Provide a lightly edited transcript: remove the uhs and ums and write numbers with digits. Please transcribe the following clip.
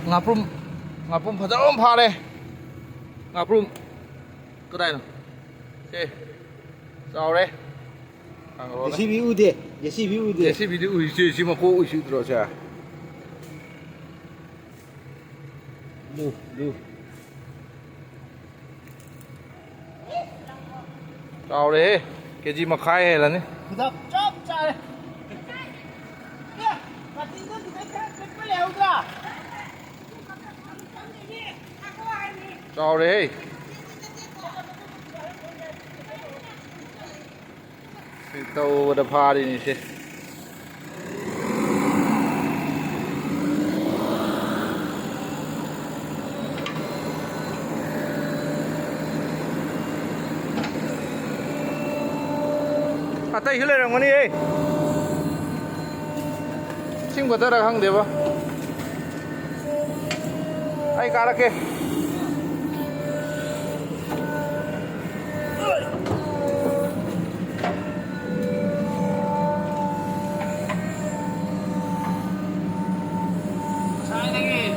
ngaprum fazam phare ngaprum cái này nè ok sao đấy JCB ude JCB ude JCB di uji mà cô uji terus ya lu sao đấy cái gì mà khai hay là nhỉ Betul, cop cari. Ya, mati itu kita peleu dah. sao đấy tàu đập pha đi nhỉ à tay hứa lên đi 친구 따라가면 돼 봐. 아이 까라게.